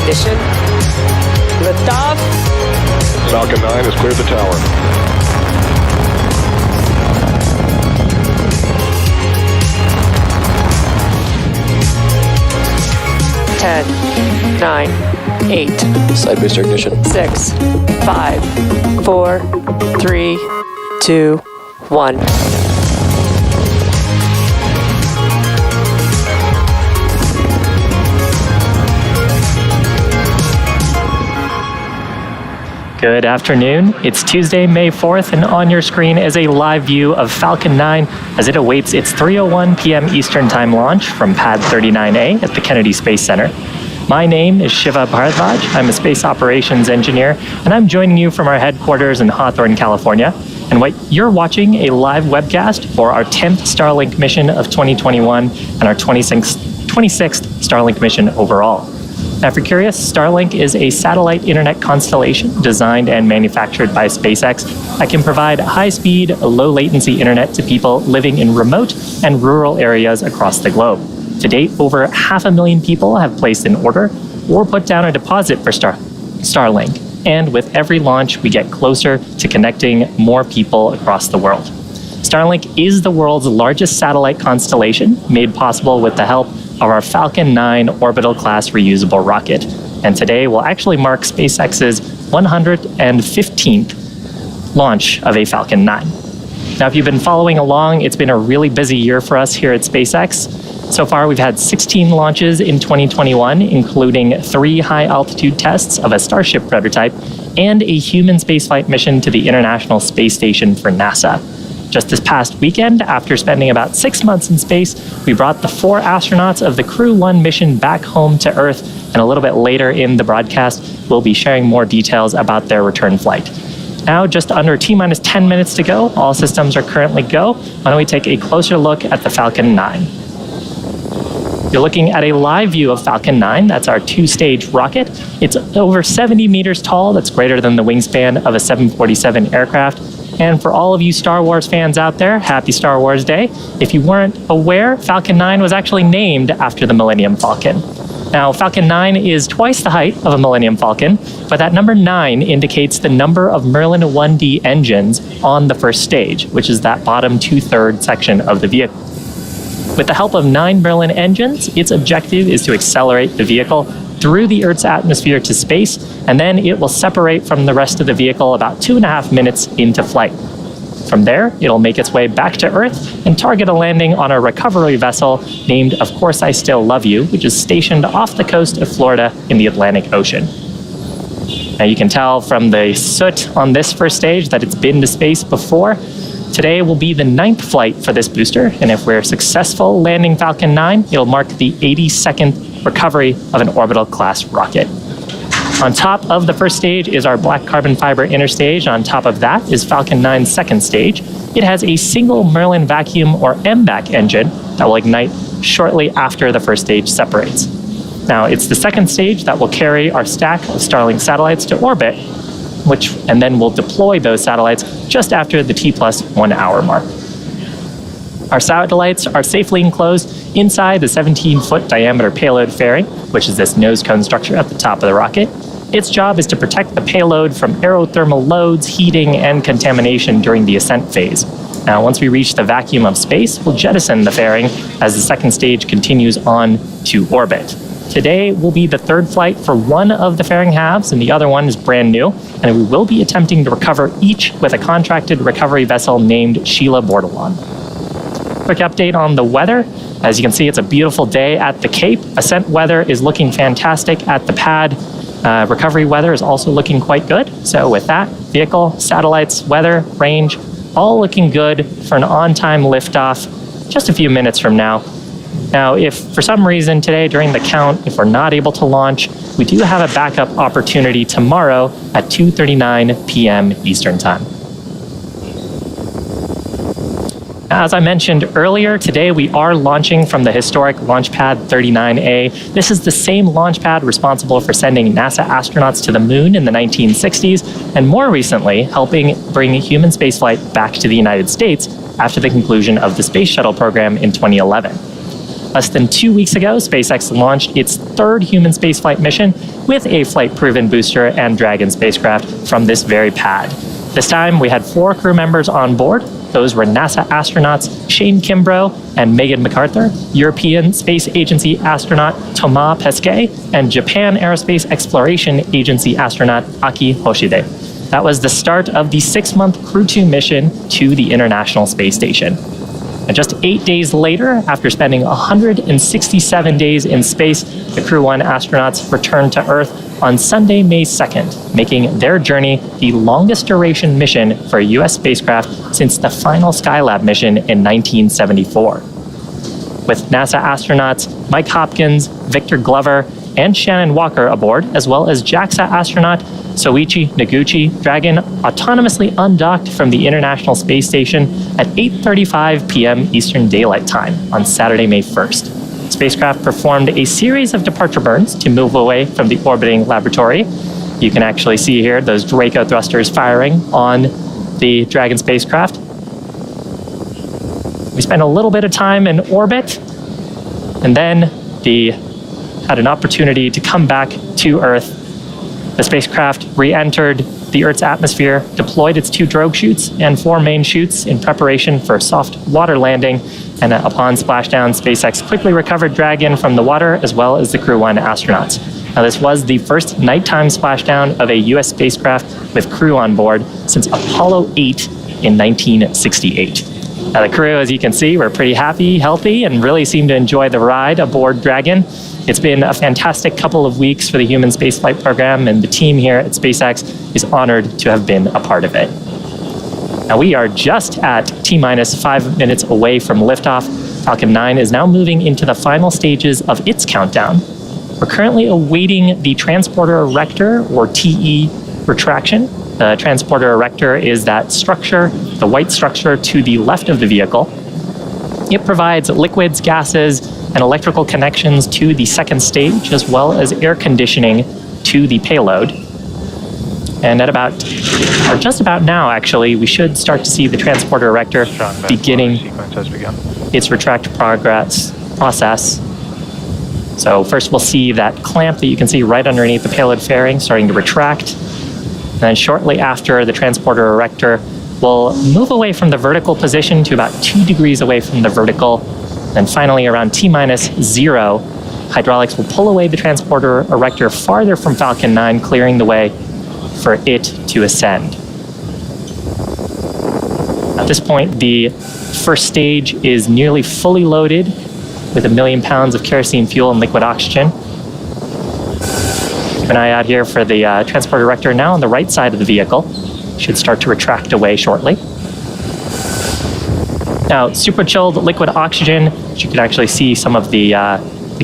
ignition. Liftoff. Falcon 9 has cleared the tower. Ten, 9, 8. Side booster ignition. 6, 5, 4, 3, 2, 1. Good afternoon. It's Tuesday, May 4th, and on your screen is a live view of Falcon 9 as it awaits its 3:01 p.m. Eastern Time launch from Pad 39A at the Kennedy Space Center. My name is Shiva Bharadwaj. I'm a space operations engineer, and I'm joining you from our headquarters in Hawthorne, California. And what you're watching, a live webcast for our 10th Starlink mission of 2021 and our 26th Starlink mission overall. Now, if you're curious, Starlink is a satellite internet constellation designed and manufactured by SpaceX that can provide high-speed, low-latency internet to people living in remote and rural areas across the globe. To date, over 500,000 people have placed an order or put down a deposit for Starlink. And with every launch, we get closer to connecting more people across the world. Starlink is the world's largest satellite constellation, made possible with the help of our Falcon 9 orbital-class reusable rocket. And today will actually mark SpaceX's 115th launch of a Falcon 9. Now, if you've been following along, it's been a really busy year for us here at SpaceX. So far, we've had 16 launches in 2021, including 3 high-altitude tests of a Starship prototype and a human spaceflight mission to the International Space Station for NASA. Just this past weekend, after spending about 6 months in space, we brought the 4 astronauts of the Crew 1 mission back home to Earth, and a little bit later in the broadcast, we'll be sharing more details about their return flight. Now, just under T-minus 10 minutes to go, all systems are currently go. Why don't we take a closer look at the Falcon 9? You're looking at a live view of Falcon 9. That's our 2-stage rocket. It's over 70 meters tall. That's greater than the wingspan of a 747 aircraft. And for all of you Star Wars fans out there, happy Star Wars Day. If you weren't aware, Falcon 9 was actually named after the Millennium Falcon. Now, Falcon 9 is twice the height of a Millennium Falcon, but that number 9 indicates the number of Merlin 1D engines on the first stage, which is that bottom 2/3 section of the vehicle. With the help of 9 Merlin engines, its objective is to accelerate the vehicle through the Earth's atmosphere to space, and then it will separate from the rest of the vehicle about 2.5 minutes into flight. From there, it'll make its way back to Earth and target a landing on a recovery vessel named Of Course I Still Love You, which is stationed off the coast of Florida in the Atlantic Ocean. Now, you can tell from the soot on this first stage that it's been to space before. Today will be the 9th flight for this booster, and if we're successful landing Falcon 9, it'll mark the 82nd recovery of an orbital-class rocket. On top of the first stage is our black carbon fiber inner stage. On top of that is Falcon 9's second stage. It has a single Merlin vacuum or MVac engine that will ignite shortly after the first stage separates. Now, it's the second stage that will carry our stack of Starlink satellites to orbit, and then we'll deploy those satellites just after the T+1 hour mark. Our satellites are safely enclosed inside the 17-foot diameter payload fairing, which is this nose cone structure at the top of the rocket. Its job is to protect the payload from aerothermal loads, heating, and contamination during the ascent phase. Now, once we reach the vacuum of space, we'll jettison the fairing as the second stage continues on to orbit. Today will be the 3rd flight for one of the fairing halves, and the other one is brand new, and we will be attempting to recover each with a contracted recovery vessel named Sheila Bordelon. Quick update on the weather. As you can see, it's a beautiful day at the Cape. Ascent weather is looking fantastic at the pad. Recovery weather is also looking quite good. So with that, vehicle, satellites, weather, range, all looking good for an on-time liftoff just a few minutes from now. Now, if for some reason today during the count, if we're not able to launch, we do have a backup opportunity tomorrow at 2:39 p.m. Eastern Time. As I mentioned earlier, today we are launching from the historic Launch Pad 39A. This is the same launch pad responsible for sending NASA astronauts to the moon in the 1960s, and more recently, helping bring human spaceflight back to the United States after the conclusion of the Space Shuttle program in 2011. Less than 2 weeks ago, SpaceX launched its third human spaceflight mission with a flight-proven booster and Dragon spacecraft from this very pad. This time, we had 4 crew members on board. Those were NASA astronauts Shane Kimbrough and Megan MacArthur, European Space Agency astronaut Thomas Pesquet, and Japan Aerospace Exploration Agency astronaut Aki Hoshide. That was the start of the 6-month Crew 2 mission to the International Space Station. And just 8 days later, after spending 167 days in space, the Crew 1 astronauts returned to Earth on Sunday, May 2nd, making their journey the longest duration mission for a U.S. spacecraft since the final Skylab mission in 1974. With NASA astronauts Mike Hopkins, Victor Glover, and Shannon Walker aboard, as well as JAXA astronaut Soichi Noguchi, Dragon autonomously undocked from the International Space Station at 8:35 p.m. Eastern Daylight Time on Saturday, May 1st. The spacecraft performed a series of departure burns to move away from the orbiting laboratory. You can actually see here those Draco thrusters firing on the Dragon spacecraft. We spent a little bit of time in orbit, and then had an opportunity to come back to Earth. The spacecraft re-entered the Earth's atmosphere, deployed its 2 drogue chutes and 4 main chutes in preparation for a soft water landing, and upon splashdown, SpaceX quickly recovered Dragon from the water as well as the Crew 1 astronauts. Now, this was the first nighttime splashdown of a U.S. spacecraft with crew on board since Apollo 8 in 1968. Now, the crew, as you can see, were pretty happy, healthy, and really seemed to enjoy the ride aboard Dragon. It's been a fantastic couple of weeks for the human spaceflight program, and the team here at SpaceX is honored to have been a part of it. Now, we are just at T-minus 5 minutes away from liftoff. Falcon 9 is now moving into the final stages of its countdown. We're currently awaiting the transporter erector, or TE, retraction. The transporter erector is that structure, the white structure to the left of the vehicle. It provides liquids, gases, and electrical connections to the second stage, as well as air conditioning to the payload. And at about, or just about now actually, we should start to see the transporter erector beginning its retract process. So first we'll see that clamp that you can see right underneath the payload fairing starting to retract. And then shortly after, the transporter erector will move away from the vertical position to about 2 degrees away from the vertical. Then finally, around T-minus 0, hydraulics will pull away the transporter erector farther from Falcon 9, clearing the way for it to ascend. At this point, the first stage is nearly fully loaded with 1 million pounds of kerosene fuel and liquid oxygen. Keep an eye out here for the transporter erector now on the right side of the vehicle. Should start to retract away shortly. Now, super chilled liquid oxygen, which you can actually see some of the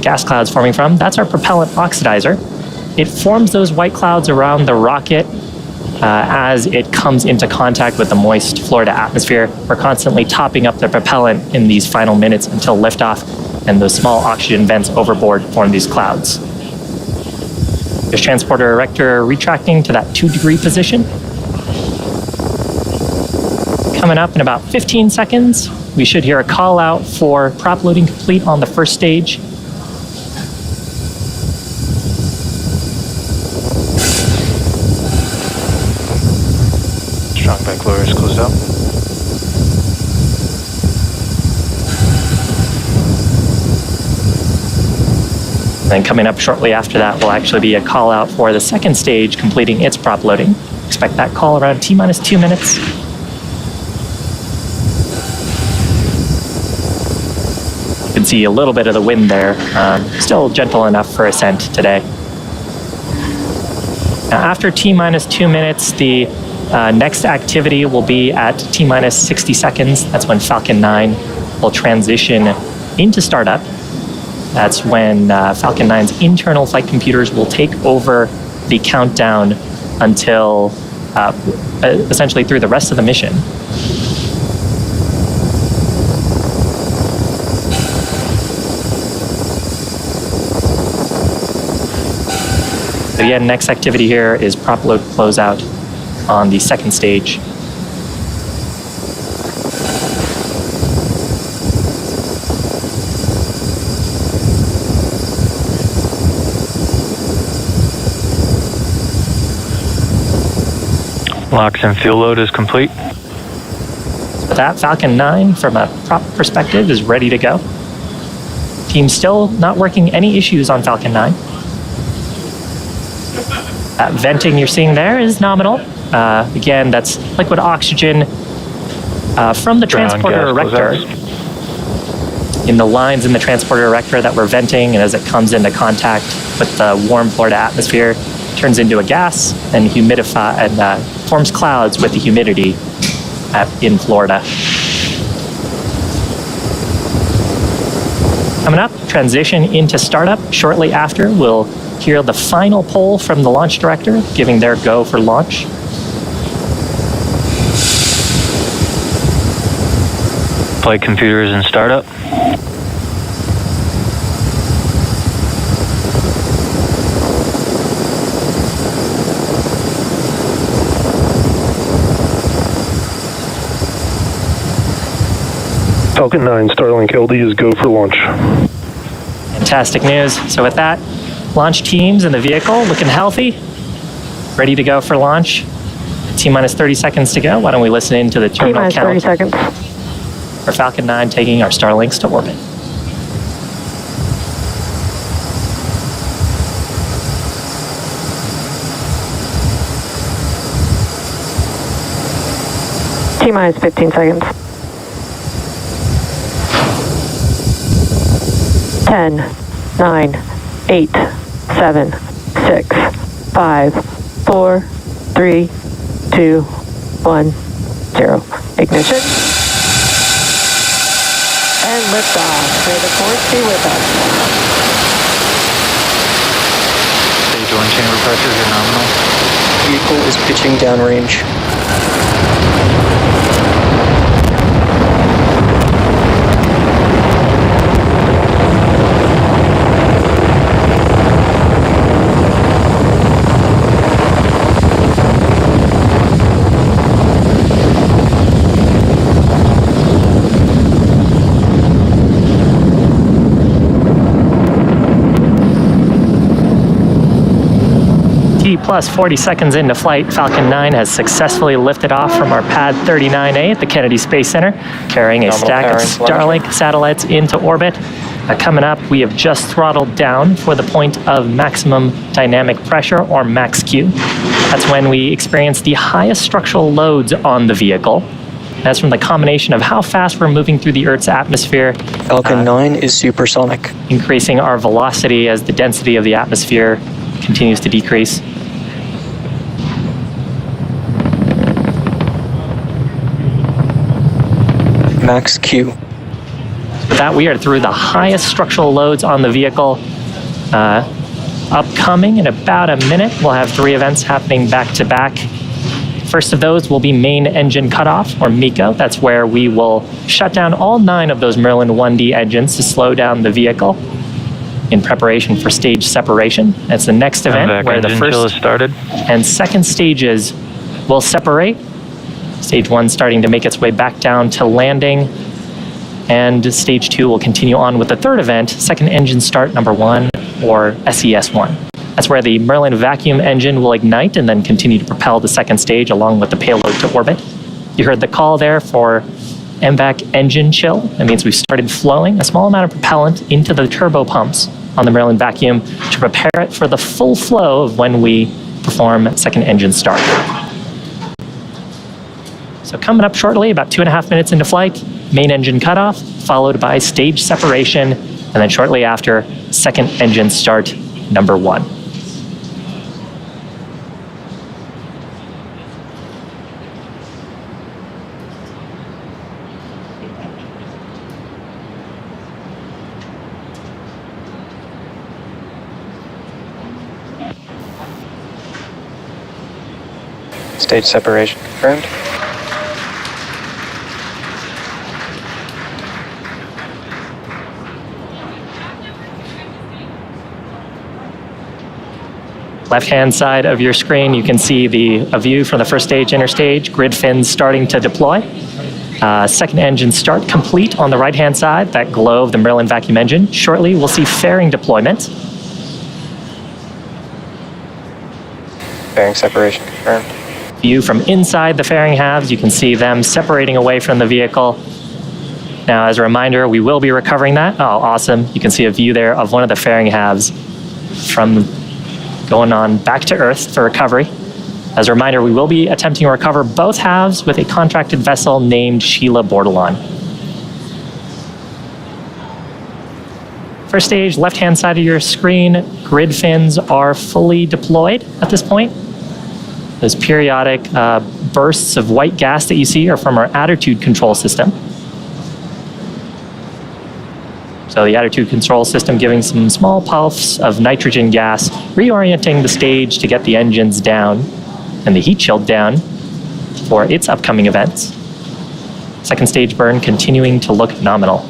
gas clouds forming from, that's our propellant oxidizer. It forms those white clouds around the rocket as it comes into contact with the moist Florida atmosphere. We're constantly topping up the propellant in these final minutes until liftoff, and those small oxygen vents overboard form these clouds. There's transporter erector retracting to that 2-degree position. Coming up in about 15 seconds, we should hear a call out for prop loading complete on the first stage. Strong bank lowers closed out. Then coming up shortly after that will actually be a call out for the second stage completing its prop loading. Expect that call around T-minus 2 minutes. You can see a little bit of the wind there. Still gentle enough for ascent today. Now, after T-minus 2 minutes, the next activity will be at T-minus 60 seconds. That's when Falcon 9 will transition into startup. That's when Falcon 9's internal flight computers will take over the countdown until essentially through the rest of the mission. Again, next activity here is prop load closeout on the second stage. Locks and fuel load is complete. With that, Falcon 9, from a prop perspective, is ready to go. Team still not working any issues on Falcon 9. That venting you're seeing there is nominal. Again, that's liquid oxygen from the transporter erector. In the lines in the transporter erector that we're venting, and as it comes into contact with the warm Florida atmosphere, turns into a gas and humidify and forms clouds with the humidity in Florida. Coming up, transition into startup. Shortly after, we'll hear the final poll from the launch director, giving their go for launch. Flight computers in startup. Falcon 9, Starlink LD is go for launch. Fantastic news. So with that, launch teams in the vehicle looking healthy, ready to go for launch. T-minus 30 seconds to go. Why don't we listen in to the terminal count 30 seconds. for Falcon 9 taking our Starlinks to orbit. T-minus 15 seconds. 10, 9, 8, 7, 6, 5, 4, 3, 2, 1, 0. Ignition. And liftoff. May the force be with us. Stage 1 chamber pressures are nominal. Vehicle is pitching downrange. Plus 40 seconds into flight, Falcon 9 has successfully lifted off from our pad 39A at the Kennedy Space Center, carrying a stack of Starlink satellites into orbit. Coming up, we have just throttled down for the point of maximum dynamic pressure, or max Q. That's when we experience the highest structural loads on the vehicle. That's from the combination of how fast we're moving through the Earth's atmosphere. Falcon 9 is supersonic. Increasing our velocity as the density of the atmosphere continues to decrease. Max Q. With that, we are through the highest structural loads on the vehicle. Upcoming in about a minute, we'll have 3 events happening back to back. First of those will be main engine cutoff, or MECO. That's where we will shut down all 9 of those Merlin 1D engines to slow down the vehicle in preparation for stage separation. That's the next event where the first started. and second stages will separate. Stage 1 starting to make its way back down to landing, and stage 2 will continue on with the third event, second engine start number 1, or SES1. That's where the Merlin vacuum engine will ignite and then continue to propel the second stage along with the payload to orbit. You heard the call there for MVAC engine chill. That means we've started flowing a small amount of propellant into the turbo pumps on the Merlin vacuum to prepare it for the full flow of when we perform second engine start. So coming up shortly, about 2.5 minutes into flight, main engine cutoff, followed by stage separation, and then shortly after, second engine start number 1. Stage separation confirmed. Left-hand side of your screen, you can see a view from the first stage, interstage, grid fins starting to deploy. Second engine start complete on the right-hand side, that glow of the Merlin vacuum engine. Shortly, we'll see fairing deployment. Fairing separation confirmed. View from inside the fairing halves, you can see them separating away from the vehicle. Now, as a reminder, we will be recovering that. Oh, awesome. You can see a view there of one of the fairing halves from going on back to Earth for recovery. As a reminder, we will be attempting to recover both halves with a contracted vessel named Sheila Bordelon. First stage, left-hand side of your screen, grid fins are fully deployed at this point. Those periodic bursts of white gas that you see are from our attitude control system. So the attitude control system giving some small puffs of nitrogen gas, reorienting the stage to get the engines down and the heat shield down for its upcoming events. Second stage burn continuing to look nominal.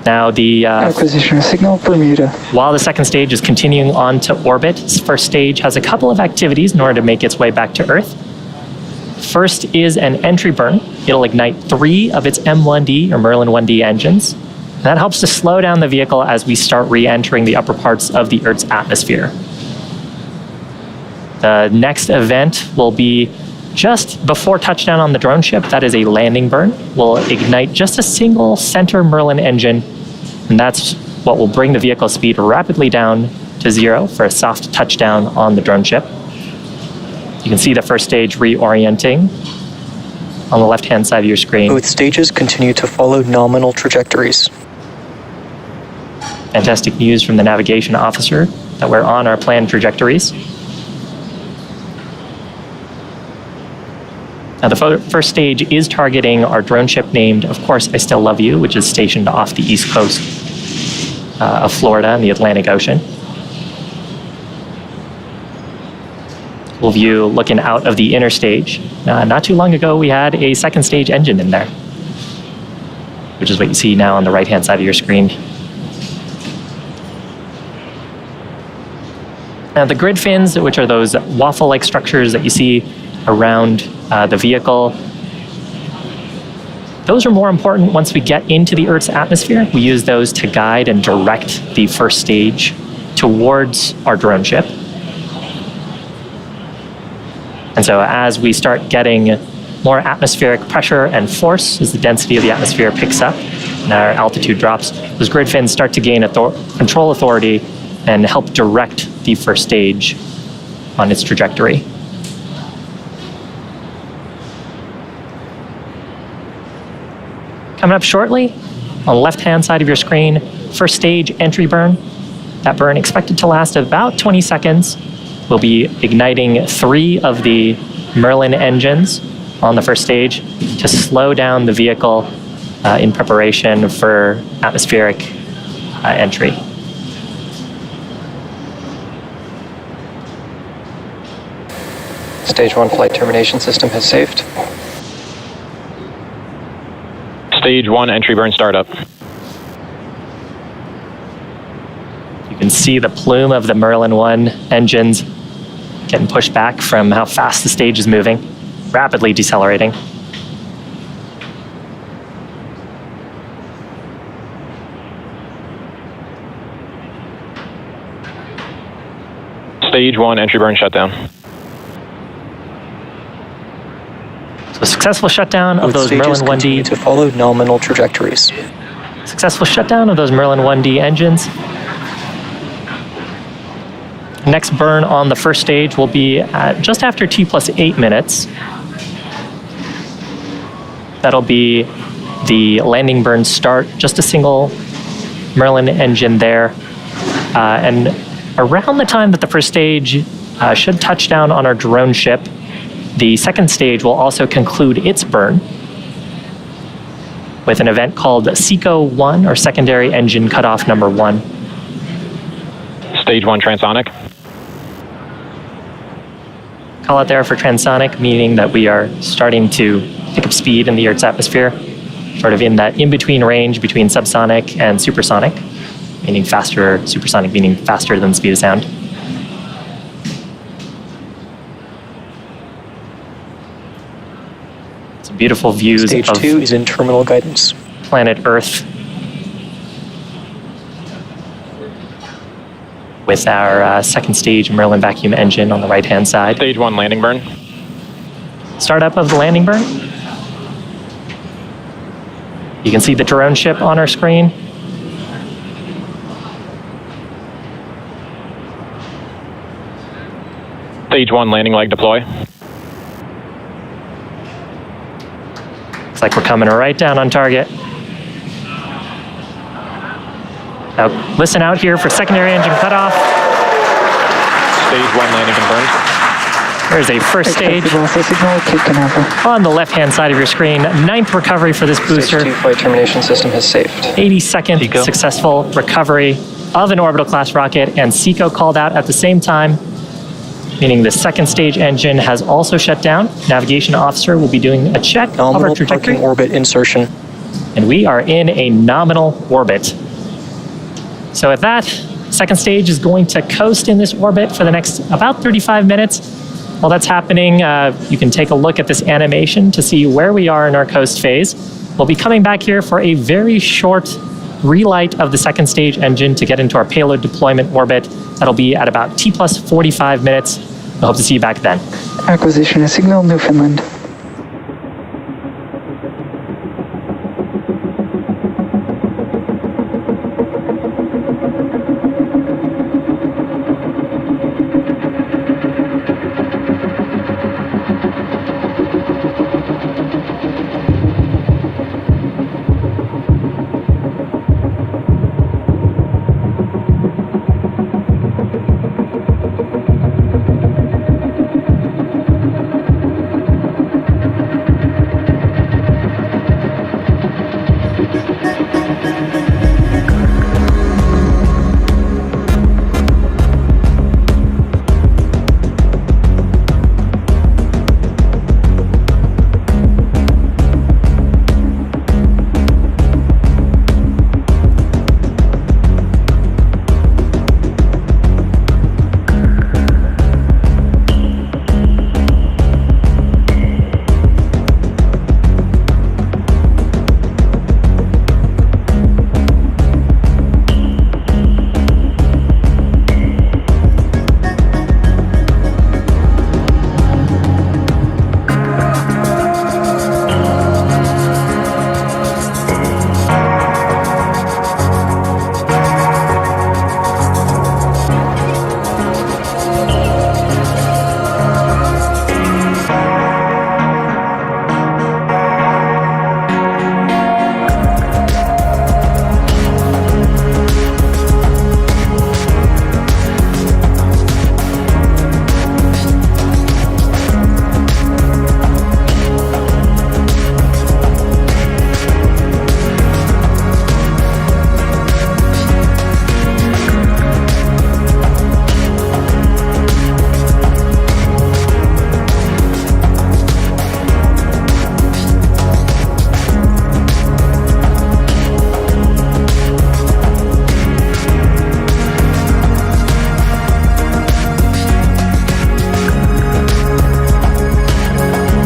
Now the acquisition signal Bermuda. While the second stage is continuing on to orbit, this first stage has a couple of activities in order to make its way back to Earth. First is an entry burn. It'll ignite 3 of its M1D or Merlin 1D engines. And that helps to slow down the vehicle as we start re-entering the upper parts of the Earth's atmosphere. The next event will be just before touchdown on the drone ship. That is a landing burn. We'll ignite just a single center Merlin engine, and that's what will bring the vehicle speed rapidly down to 0 for a soft touchdown on the drone ship. You can see the first stage reorienting on the left-hand side of your screen. Both stages continue to follow nominal trajectories. Fantastic news from the navigation officer that we're on our planned trajectories. Now, the first stage is targeting our drone ship named, of course, I Still Love You, which is stationed off the east coast of Florida in the Atlantic Ocean. We'll view looking out of the inner stage. Not too long ago, we had a second stage engine in there, which is what you see now on the right-hand side of your screen. Now, the grid fins, which are those waffle-like structures that you see around the vehicle, those are more important once we get into the Earth's atmosphere. We use those to guide and direct the first stage towards our drone ship. And so as we start getting more atmospheric pressure and force, as the density of the atmosphere picks up and our altitude drops, those grid fins start to gain control authority and help direct the first stage on its trajectory. Coming up shortly, on the left-hand side of your screen, first stage entry burn. That burn expected to last about 20 seconds. We'll be igniting 3 of the Merlin engines on the first stage to slow down the vehicle in preparation for atmospheric entry. Stage 1 flight termination system has saved. Stage 1 entry burn startup. You can see the plume of the Merlin 1 engines getting pushed back from how fast the stage is moving, rapidly decelerating. Stage 1 entry burn shutdown. So successful shutdown of those Merlin 1D. To follow nominal trajectories. Successful shutdown of those Merlin 1D engines. Next burn on the first stage will be at just after T+8 minutes. That'll be the landing burn start, just a single Merlin engine there. And around the time that the first stage should touch down on our drone ship, the second stage will also conclude its burn with an event called SECO 1, or secondary engine cutoff number 1. Stage 1 transonic. Call out there for transonic, meaning that we are starting to pick up speed in the Earth's atmosphere, sort of in that in-between range between subsonic and supersonic, meaning faster, supersonic meaning faster than the speed of sound. Some beautiful views Stage of... Stage 2 is in terminal guidance. planet Earth with our second stage Merlin vacuum engine on the right-hand side. Stage 1 landing burn. Startup of the landing burn. You can see the drone ship on our screen. Stage 1 landing leg deploy. Looks like we're coming right down on target. Now, listen out here for secondary engine cutoff. Stage 1 landing confirmed. There's a first stage Expected signal, Cape Canaveral. on the left-hand side of your screen. 9th recovery for this booster. Stage 2 flight termination system has saved. 82nd Seco. successful recovery of an orbital class rocket, and SECO called out at the same time, meaning the second stage engine has also shut down. Navigation officer will be doing a check of our Nominal trajectory, parking orbit insertion. and we are in a nominal orbit. So at that, second stage is going to coast in this orbit for the next about 35 minutes. While that's happening, you can take a look at this animation to see where we are in our coast phase. We'll be coming back here for a very short relight of the second stage engine to get into our payload deployment orbit. That'll be at about T plus 45 minutes. I hope to see you back then. Acquisition of signal, Newfoundland.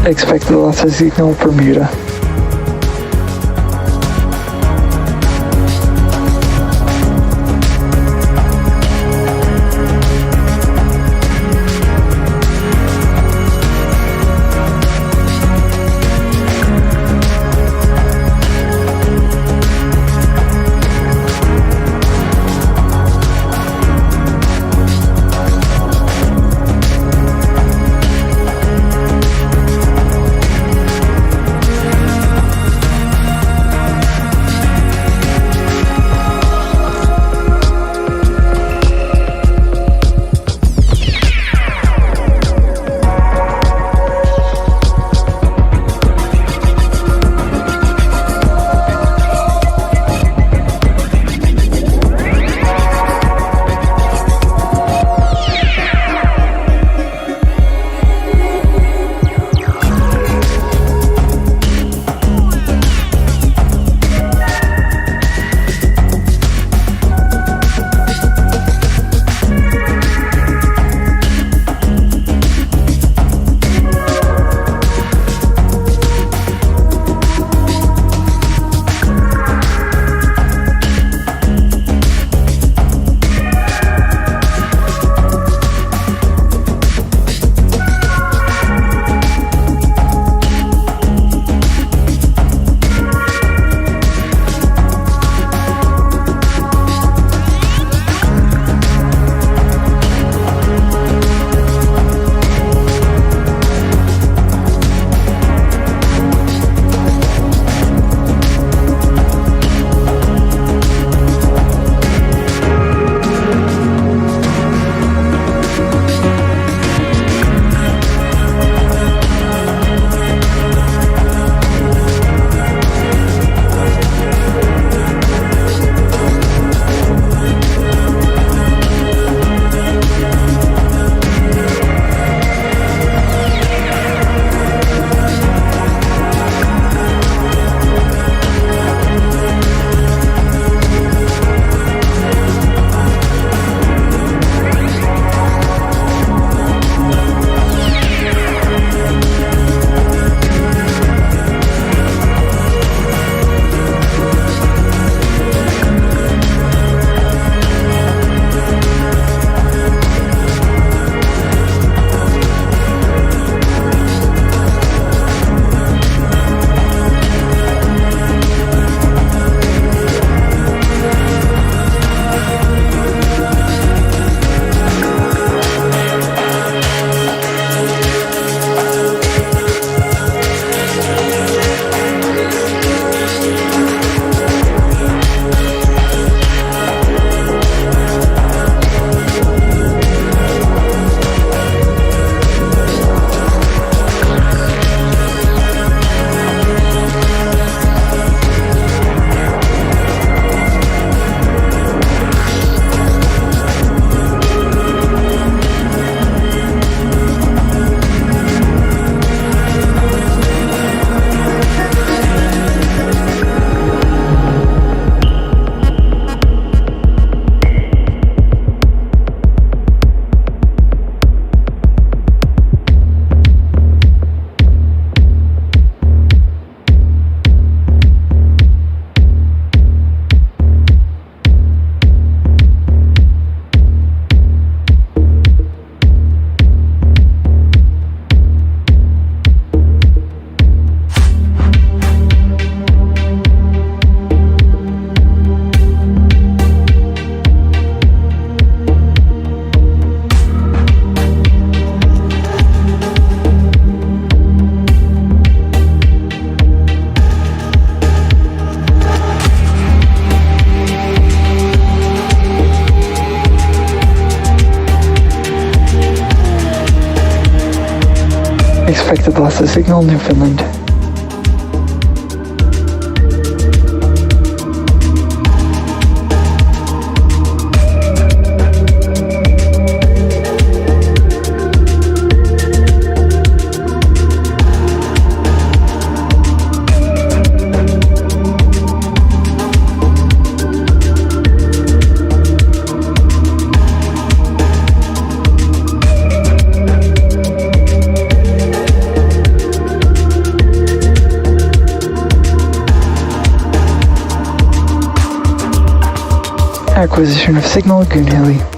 Expected loss of signal, Bermuda. Expected loss of signal, Newfoundland. Acquisition of signal, Goonhilly.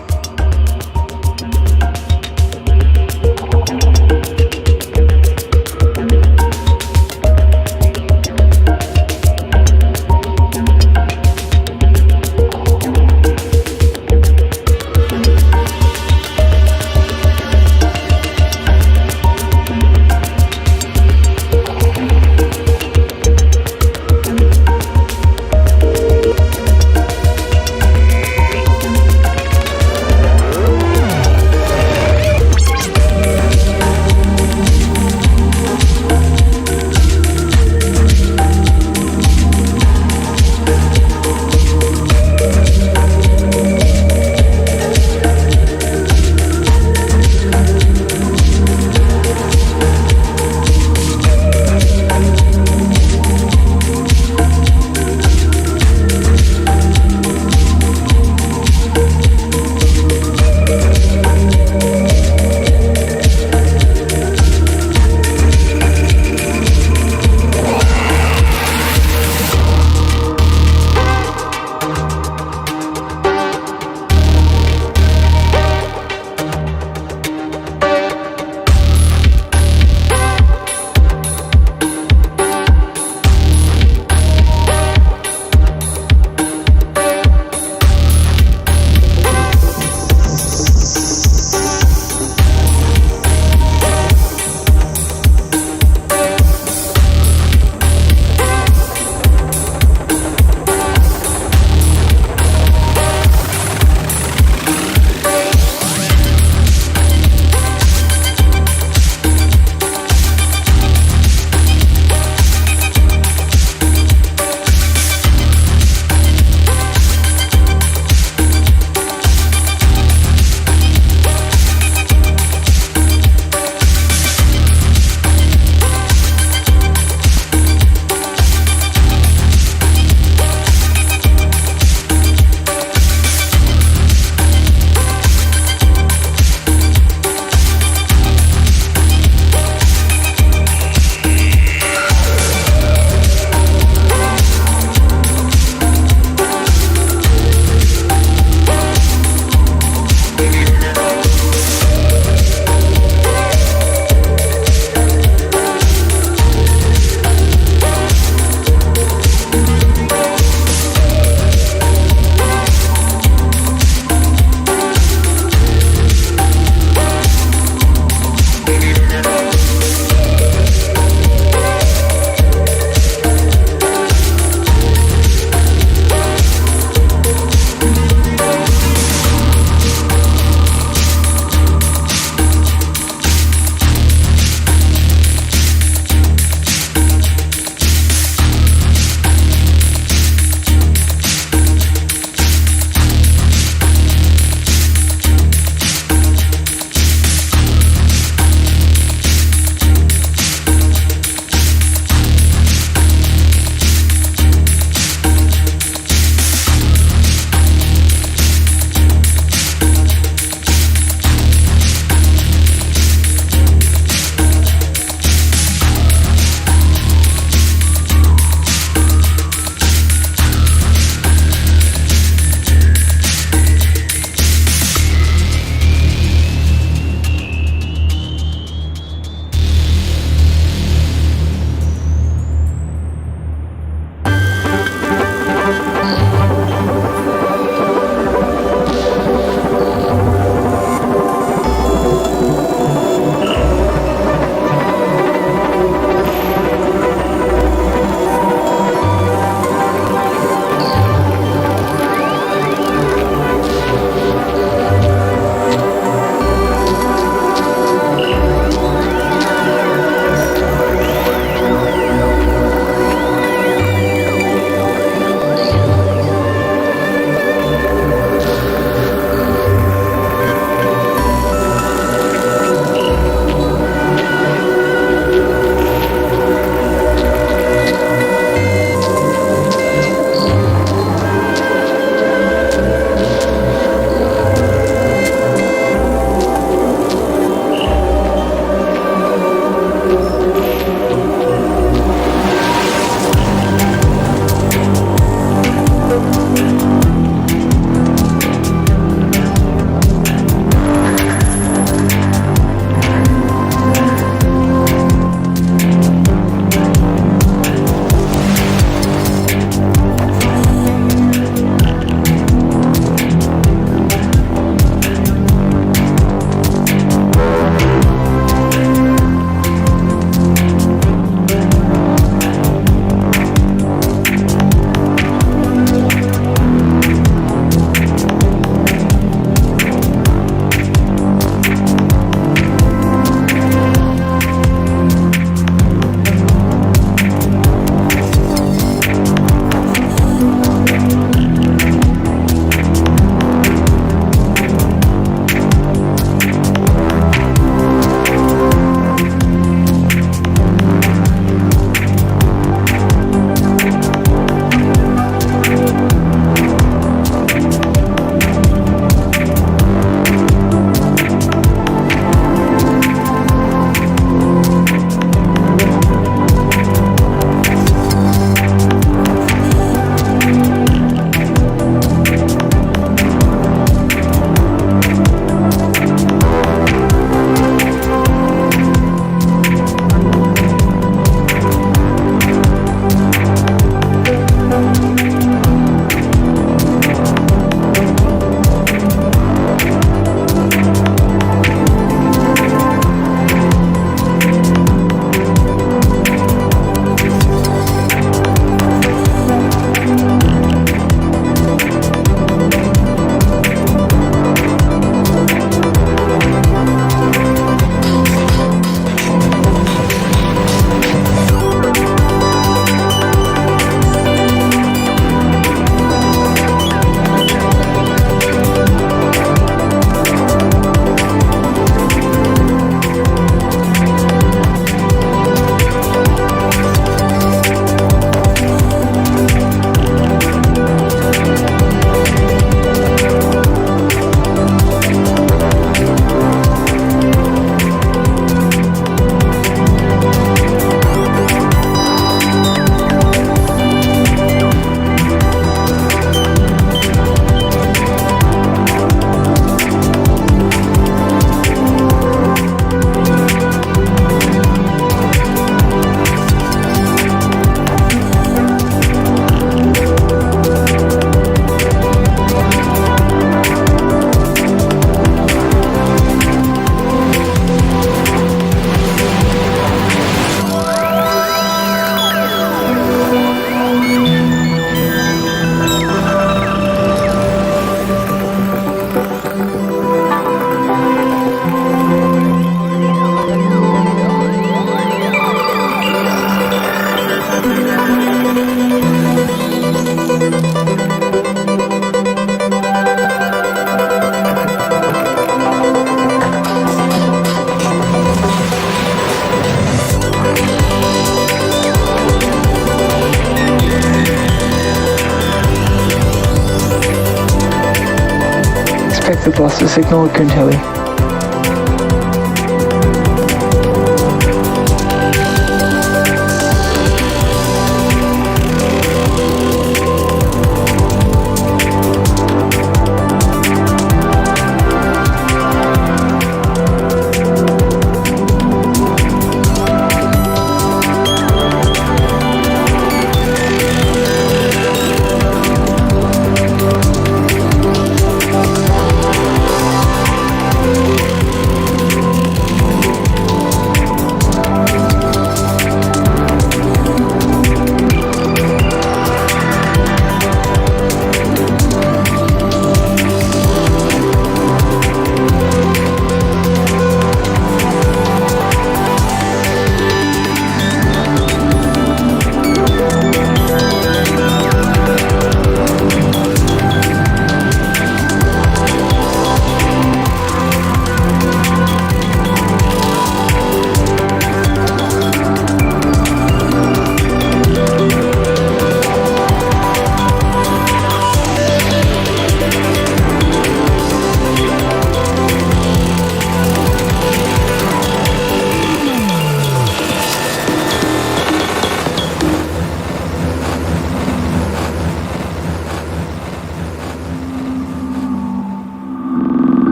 We've lost the signal at Goonhilly.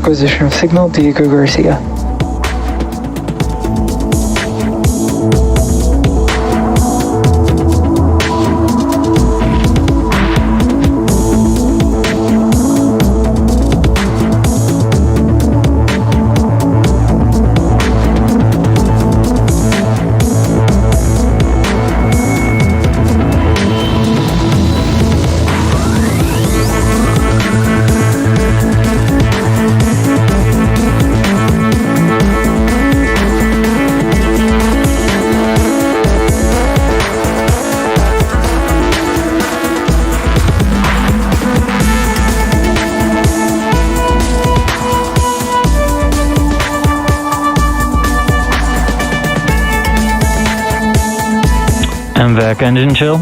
acquisition of signal, Diego Garcia. MVAC engine chill.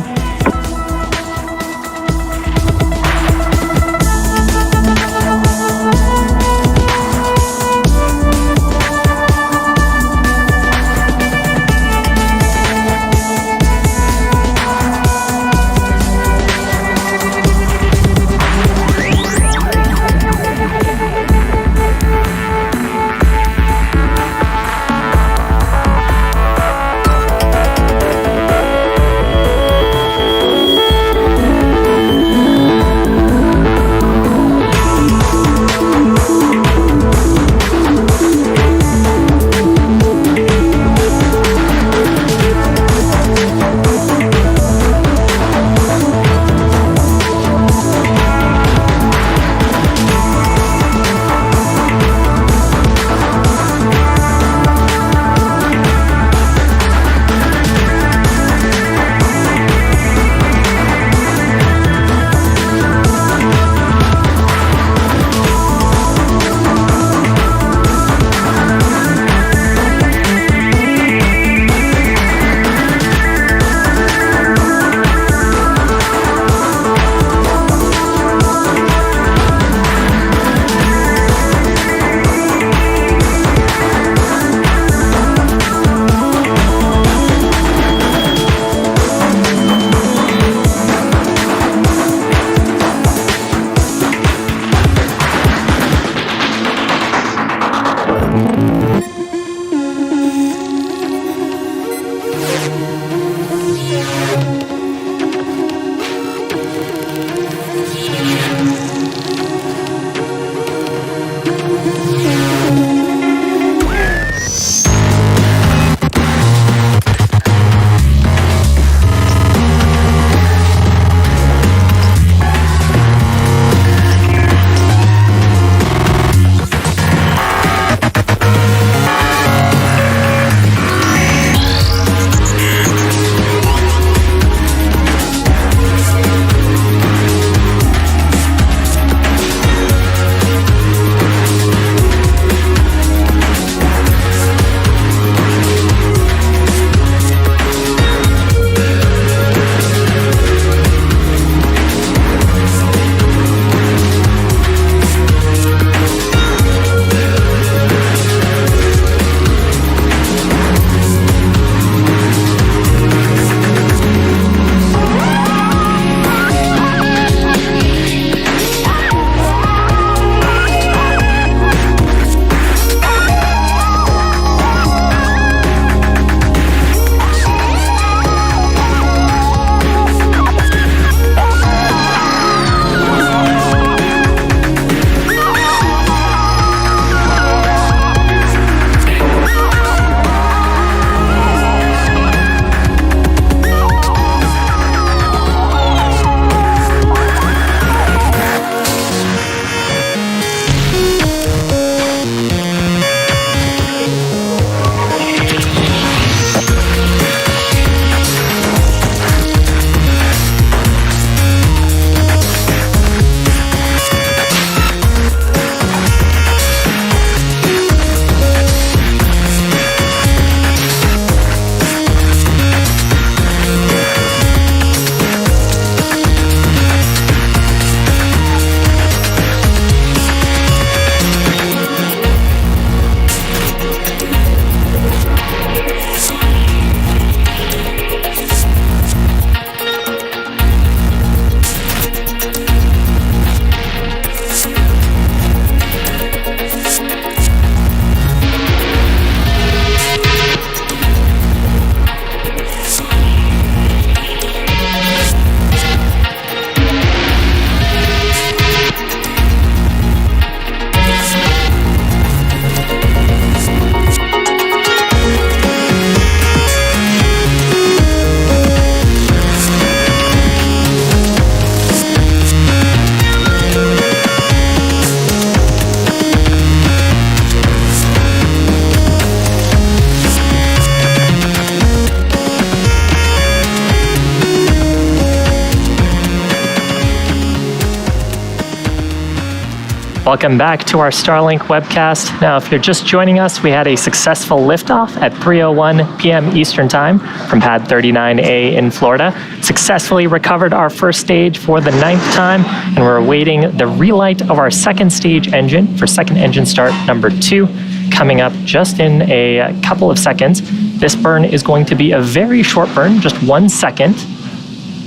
Welcome back to our Starlink webcast. Now, if you're just joining us, we had a successful liftoff at 3:01 p.m. Eastern Time from pad 39A in Florida. Successfully recovered our first stage for the 9th time, and we're awaiting the relight of our second stage engine for second engine start number 2, coming up just in a couple of seconds. This burn is going to be a very short burn, just 1 second,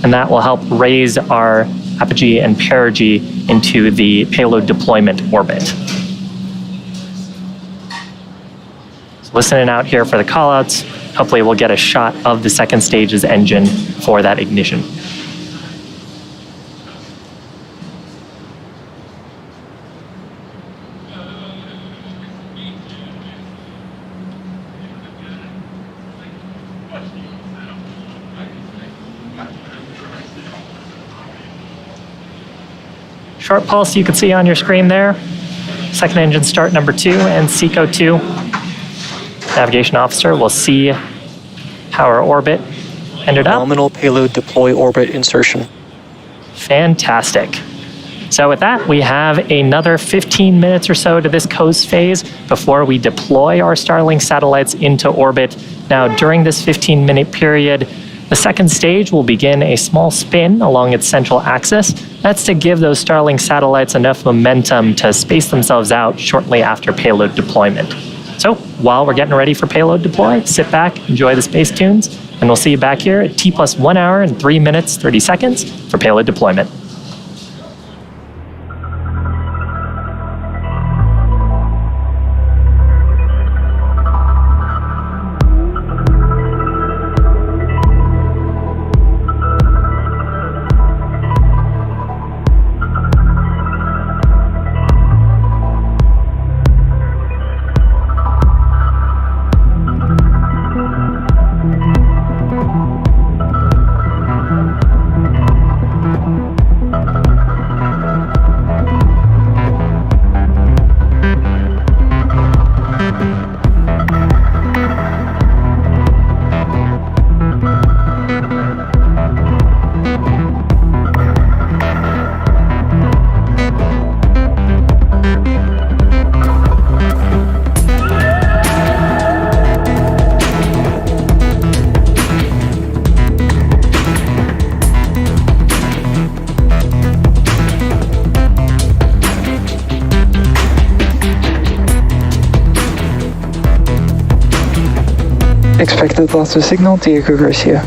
and that will help raise our apogee and perigee into the payload deployment orbit. So listening out here for the callouts. Hopefully we'll get a shot of the second stage's engine for that ignition. Short pulse you can see on your screen there. Second engine start number 2 and SECO 2. Navigation officer will see how our orbit ended up. Nominal payload deploy orbit insertion. Fantastic. So with that, we have another 15 minutes or so to this coast phase before we deploy our Starlink satellites into orbit. Now, during this 15-minute period, the second stage will begin a small spin along its central axis. That's to give those Starlink satellites enough momentum to space themselves out shortly after payload deployment. So while we're getting ready for payload deploy, sit back, enjoy the space tunes, and we'll see you back here at T+1 hour and 3 minutes, 30 seconds for payload deployment. Expected loss of signal, Diego Garcia.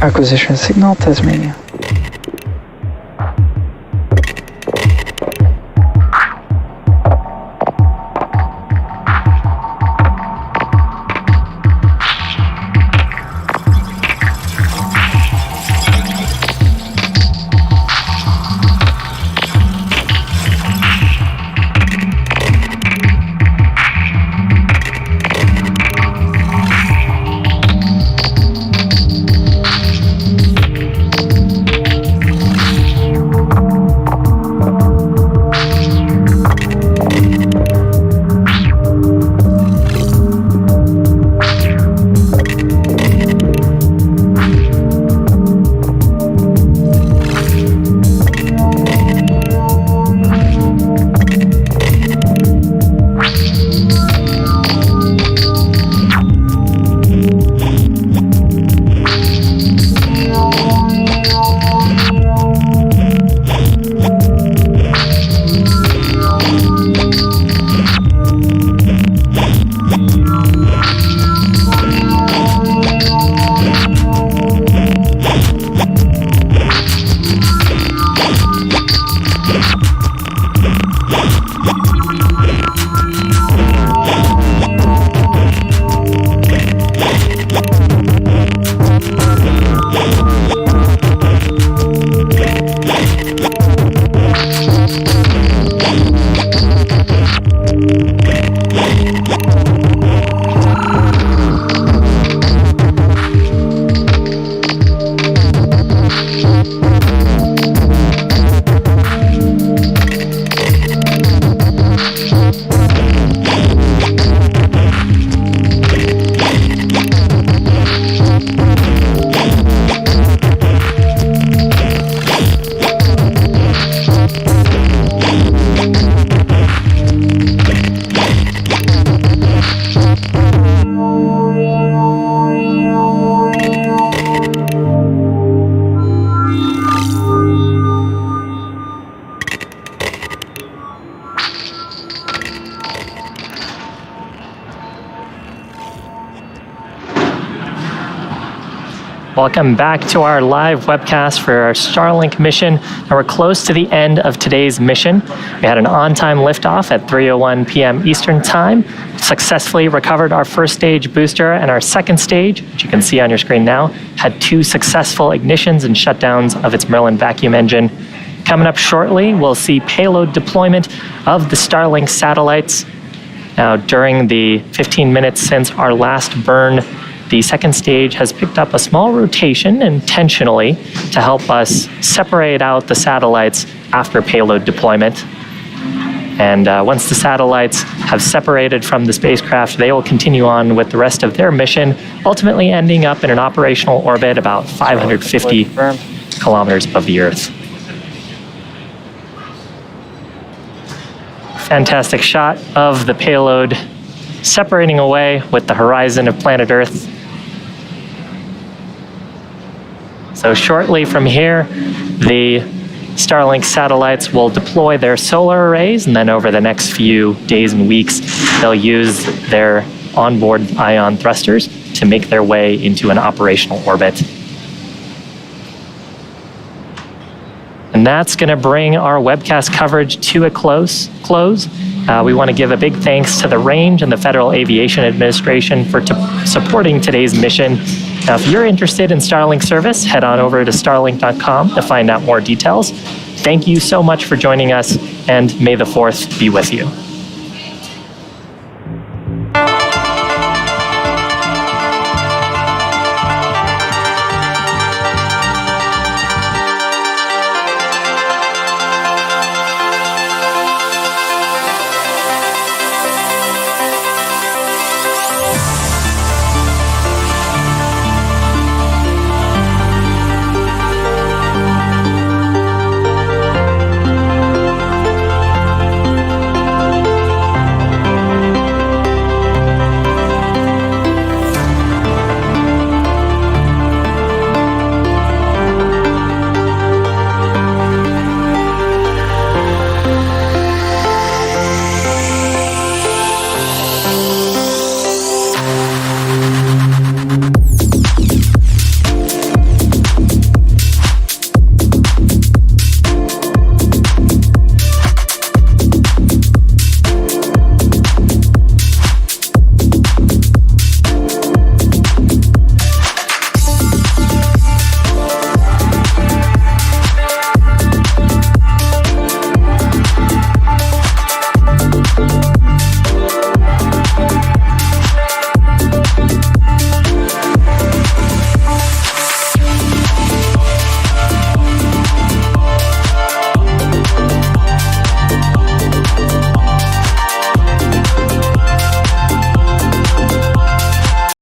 Acquisition signal, Tasmania. Welcome back to our live webcast for our Starlink mission. And we're close to the end of today's mission. We had an on-time liftoff at 3:01 p.m. Eastern Time. Successfully recovered our first stage booster, and our second stage, which you can see on your screen now, had 2 successful ignitions and shutdowns of its Merlin vacuum engine. Coming up shortly, we'll see payload deployment of the Starlink satellites. Now, during the 15 minutes since our last burn, the second stage has picked up a small rotation intentionally to help us separate out the satellites after payload deployment. And once the satellites have separated from the spacecraft, they will continue on with the rest of their mission, ultimately ending up in an operational orbit about 550 kilometers above the Earth. Fantastic shot of the payload separating away with the horizon of planet Earth. So shortly from here, the Starlink satellites will deploy their solar arrays, and then over the next few days and weeks, they'll use their onboard ion thrusters to make their way into an operational orbit. And that's going to bring our webcast coverage to a close. We want to give a big thanks to the Range and the Federal Aviation Administration for supporting today's mission. Now, if you're interested in Starlink service, head on over to starlink.com to find out more details. Thank you so much for joining us, and may the 4th be with you.